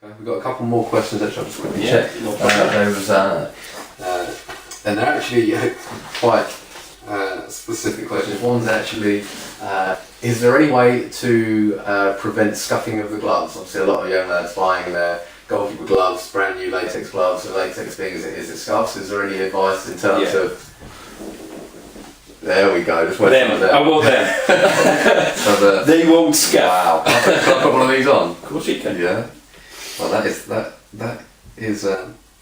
Okay, we've got a couple more questions that I'll just quickly Yeah, check. no problem. And they're actually quite specific questions. One's actually, is there any way to prevent scuffing of the gloves? Obviously, a lot of young lads buying their goalkeeper gloves, brand new latex gloves, and latex being as it is, it scuffs. Is there any advice in terms of? There we go. Just wait for them. I will them. So they won't scuff. Wow. Can I put one of these on? Of course you can. Yeah. Well, that is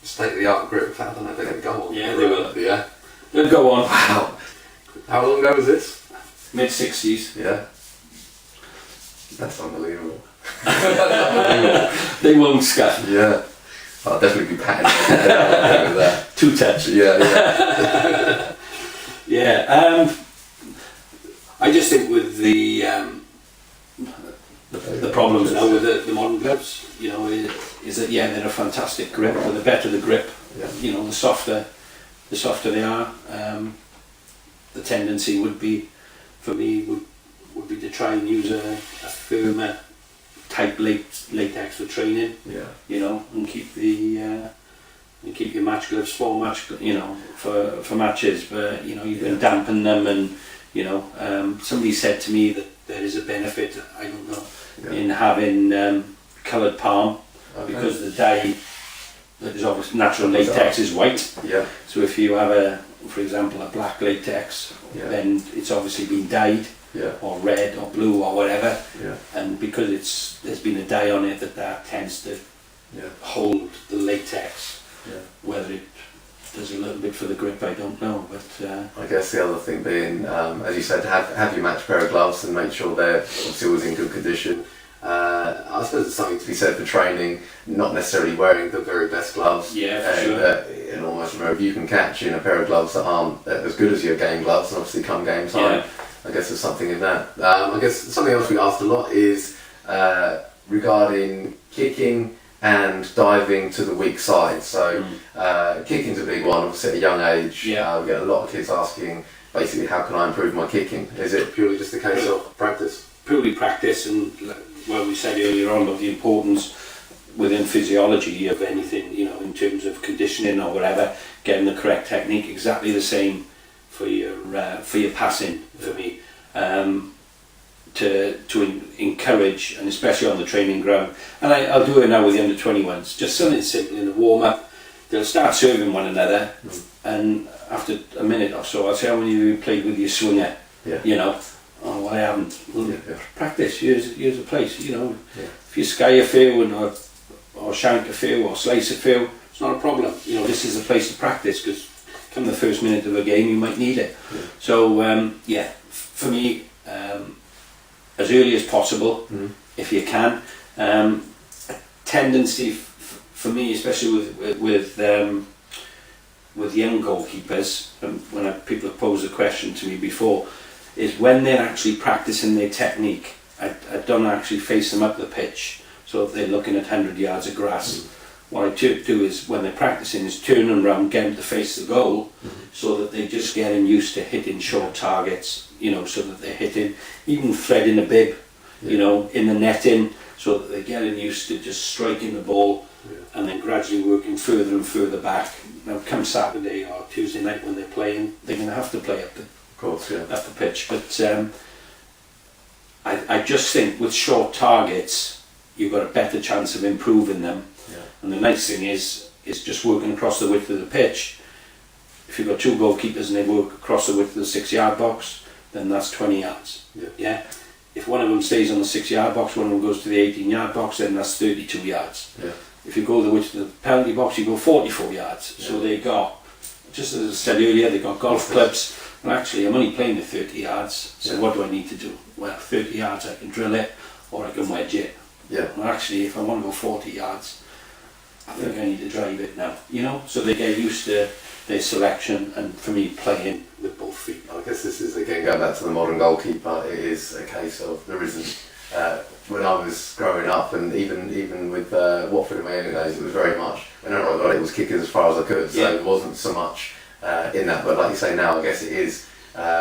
state of the art grip. In fact, I don't know if they're going to go on. Yeah, they will. Yeah. They'll go on. Wow. How long ago was this? Mid-60s. Yeah. That's unbelievable. They won't scuff. Yeah. I'll definitely be patting with that. Two touch. Yeah, yeah. Yeah. I just think with the problems now with the modern gloves, you know, is that they're a fantastic grip. But the better the grip, you know, the softer they are. The tendency would be, for me, would be to try and use a firmer type latex for training. Yeah. You know, and keep your match gloves for matches. But you know, you can dampen them, and you know, somebody said to me that there is a benefit, I don't know, in having coloured palm, because the dye that is obviously natural latex is white. Yeah. So if you have for example, a black latex, then it's obviously been dyed, or red or blue or whatever. Yeah. And because there's been a dye on it that tends to hold the latex. Yeah. Whether it does a little bit for the grip, I don't know, but I guess the other thing being, as you said, have your match pair of gloves and make sure they're obviously always in good condition. I suppose there's something to be said for training, not necessarily wearing the very best gloves. Yeah, for sure. And almost remember, if you can catch in a pair of gloves that aren't as good as your game gloves, and obviously come game time, I guess there's something in that. I guess something else we asked a lot is regarding kicking and diving to the weak side. So kicking's a big one, obviously at a young age. Yeah. We get a lot of kids asking, basically, how can I improve my kicking? Is it purely just a case of practice? Purely practice, and well, we said earlier on of the importance within physiology of anything, you know, in terms of conditioning or whatever, getting the correct technique. Exactly the same for your passing, for me. To encourage, and especially on the training ground, and I'll do it now with the under 21s, just something simple in the warm up. They'll start serving one another, and after a minute or so I'll say, how many of you played with your swinger? You know, oh well, I haven't. Well, practice, here's a place, you know. If you sky a few or shank a few or slice a few, it's not a problem. You know, this is a place to practice, because come the first minute of a game you might need it. So for me, as early as possible, if you can. A tendency for me, especially with young goalkeepers, when people have posed a question to me before, is when they're actually practicing their technique. I don't actually face them up the pitch, so if they're looking at 100 yards of grass, what I do is, when they're practicing, is turn them around, get them to face the goal, so that they're just getting used to hitting short targets, you know, so that they're hitting, even threading a bib, you know, in the netting, so that they're getting used to just striking the ball, and then gradually working further and further back. Now, come Saturday or Tuesday night when they're playing, they're going to have to play up the pitch. But I just think with short targets, you've got a better chance of improving them. And the nice thing is just working across the width of the pitch. If you've got two goalkeepers and they work across the width of the 6-yard box, then that's 20 yards. Yeah. If one of them stays on the 6-yard box, one of them goes to the 18-yard box, then that's 32 yards. If you go the width of the penalty box, you go 44 yards. So they got, just as I said earlier, they got golf clubs. And actually, I'm only playing the 30 yards. So what do I need to do? Well, 30 yards, I can drill it, or I can wedge it. Well, actually, if I want to go 40 yards, I think I need to drive it now, you know, so they get used to their selection, and for me, playing with both feet. I guess this is, again, going back to the modern goalkeeper, it is a case of, there isn't, when I was growing up, and even with Watford in my early days, it was very much, whenever I got it, was kicking as far as I could, so there wasn't so much in that, but like you say now, I guess it is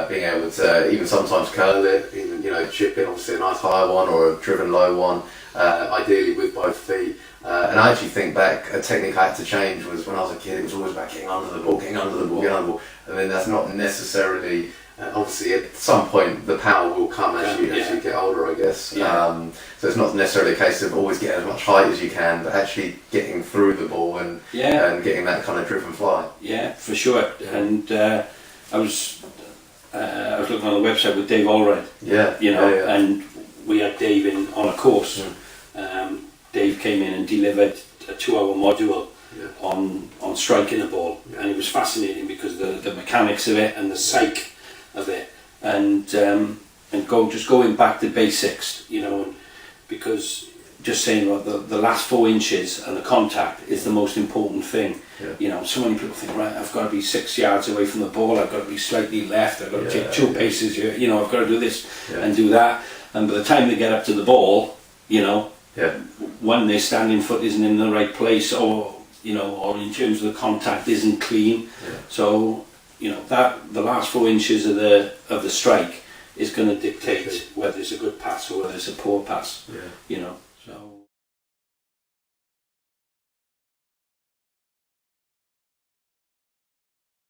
being able to even sometimes curl it, even, you know, chip in, obviously a nice high one or a driven low one, ideally with both feet. And I actually think back, a technique I had to change was when I was a kid, it was always about getting under the ball, getting under the ball, getting under the ball. And then that's not necessarily, obviously at some point the power will come as you get older, I guess. Yeah. So it's not necessarily a case of always getting as much height as you can, but actually getting through the ball and getting that kind of driven fly. Yeah, for sure. And I was looking on the website with Dave Allred. Yeah. And we had Dave in on a course. Dave came in and delivered a 2-hour module on striking a ball, and it was fascinating because the mechanics of it and the psyche of it, and just going back to basics, because just saying about the last 4 inches and the contact is the most important thing. So many people think, right, I've got to be 6 yards away from the ball, I've got to be slightly left, I've got to take 2 paces, I've got to do this and do that, and by the time they get up to the ball, when their standing foot isn't in the right place, or in terms of the contact isn't clean. So that the last 4 inches of the strike is going to dictate whether it's a good pass or whether it's a poor pass.